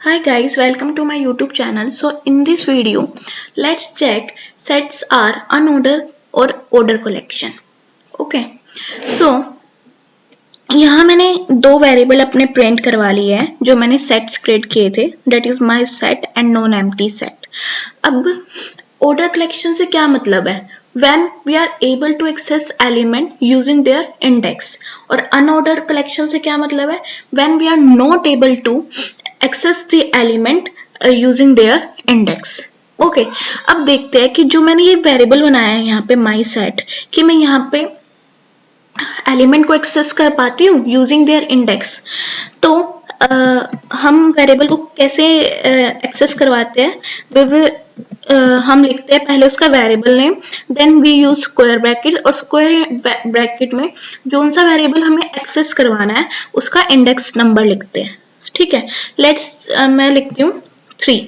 Hi guys, welcome to my YouTube channel. So in this video, let's check sets are unordered or order collection. Okay. So यहाँ मैंने दो variable अपने print करवा लिए हैं जो मैंने सेट्स क्रिएट किए थे. That is my set and non empty set. अब ऑर्डर कलेक्शन से क्या मतलब है? when we are able to access element using their index. और unordered collection से क्या मतलब है? when we are not able to access the element using their index. Okay अब देखते हैं कि जो मैंने ये वेरिएबल बनाया है यहाँ पे my set कि मैं यहाँ पे एलिमेंट को एक्सेस कर पाती हूँ यूजिंग देयर इंडेक्स. तो हम वेरिएबल को कैसे एक्सेस करवाते हैं? हम लिखते हैं पहले उसका variable name, then we use square bracket, और स्क्वायर ब्रैकेट में जो सा वेरिएबल हमें एक्सेस करवाना है उसका इंडेक्स नंबर लिखते हैं. ठीक है, लेट्स मैं लिखती हूँ 3.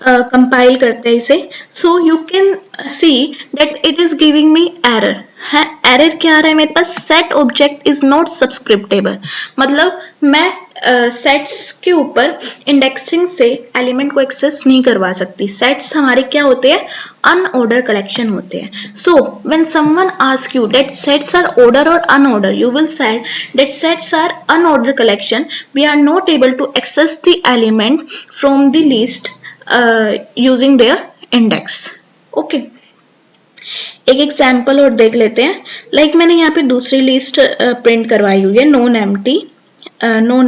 कंपाइल करते हैं इसे. So you can see that it is giving me error. है एरर क्या आ रहा है मेरे पास? Set object is not subscriptable. मतलब मैं सेट्स के ऊपर इंडेक्सिंग से एलिमेंट को एक्सेस नहीं करवा सकती. सेट्स हमारे क्या होते हैं? अनऑर्डर कलेक्शन होते हैं. So when someone ask you that sets are order और unorder, you will say that sets are unorder collection. We are not able to access the element from the list using their index. Okay, एक example और देख लेते हैं. Like मैंने यहाँ पे दूसरी लिस्ट प्रिंट करवाई हुई है, नॉन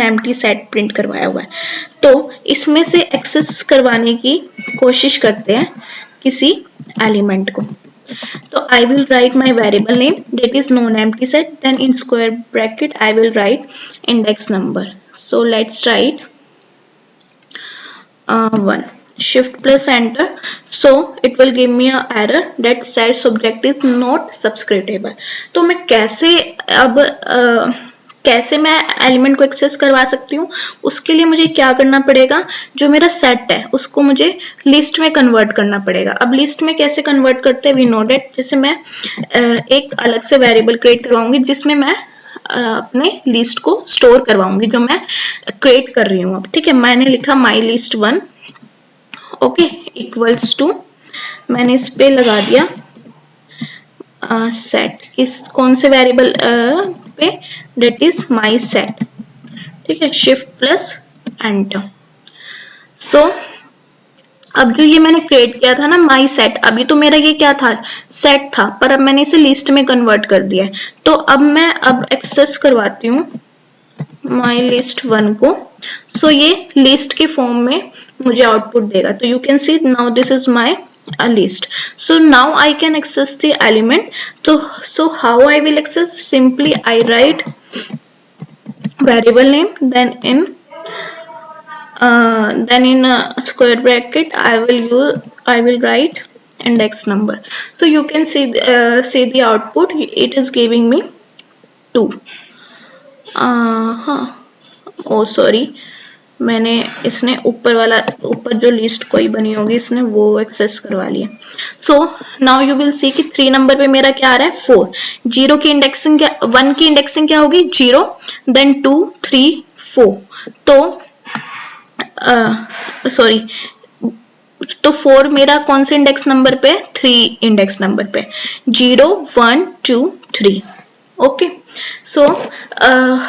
एम्प्टी सेट प्रिंट करवाया हुआ है. तो इसमें से एक्सेस करवाने की कोशिश करते हैं किसी एलिमेंट को. तो I will write my variable name that is non empty set, then in square bracket I will write index number. So let's write 1. Shift plus enter, so it will give me a error that set subject is not subscriptable. तो मैं कैसे मैं element को access करवा सकती हूँ? उसके लिए मुझे क्या करना पड़ेगा? जो मेरा सेट है उसको मुझे लिस्ट में कन्वर्ट करना पड़ेगा. अब लिस्ट में कैसे कन्वर्ट करते हैं? We know that. जैसे मैं एक अलग से वेरिएबल क्रिएट करवाऊंगी जिसमें मैं अपने लिस्ट को स्टोर करवाऊंगी जो मैं क्रिएट कर रही हूँ. अब ठीक है, मैंने लिखा my list 1. Okay, equals to, मैंने इस पे लगा दिया सेट. किस कौन से वेरिएबल पे? That is my set. ठीक है, शिफ्ट प्लस एंटर. सो अब जो ये मैंने क्रिएट किया था ना माई सेट, अभी तो मेरा ये क्या था? सेट था, पर अब मैंने इसे लिस्ट में कन्वर्ट कर दिया है. तो अब मैं एक्सेस करवाती हूँ माई लिस्ट 1 को. सो ये लिस्ट के फॉर्म में मुझे आउटपुट देगा. तो you can C now this is my list. So now I can access the element. So how I will access? Simply I write variable name, then in square bracket I will write index number. So you can see the output. It is giving me 2. Oh sorry, मैंने इसने ऊपर जो list कोई बनी होगी इसने वो access करवा लिया. So now you will see कि 3 नंबर पे मेरा क्या आ रहा है? 4. 0 की इंडेक्सिंग क्या, 1 की इंडेक्सिंग क्या होगी? 0, देन 2, 3, 4. तो 4 मेरा कौन से इंडेक्स नंबर पे? 3 इंडेक्स नंबर पे. 0, 1, 2, 3. Okay, so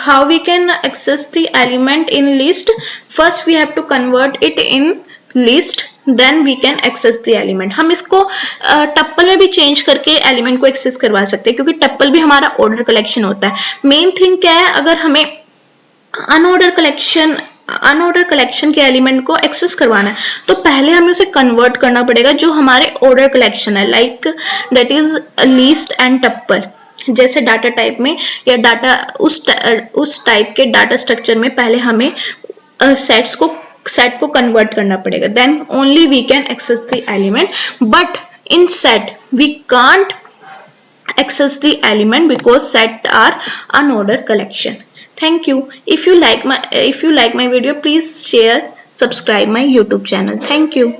how we can access the element in list? First we have to convert it in list, then we can access the element. हम इसको टप्पल में भी चेंज करके एलिमेंट को एक्सेस करवा सकते हैं क्योंकि टप्पल भी हमारा ऑर्डर कलेक्शन होता है. मेन थिंग क्या है? अगर हमें अनऑर्डर कलेक्शन के एलिमेंट को एक्सेस करवाना है तो पहले हमें उसे कन्वर्ट करना पड़ेगा जो हमारे ऑर्डर कलेक्शन है, like that is list and tuple. जैसे डाटा टाइप में या डाटा उस टाइप के डाटा स्ट्रक्चर में पहले हमें सेट को कन्वर्ट करना पड़ेगा. Then only we can access the element. But in set we can't access the element because set are unordered collection. Thank you. If you like my video, please share, subscribe my YouTube channel. Thank you.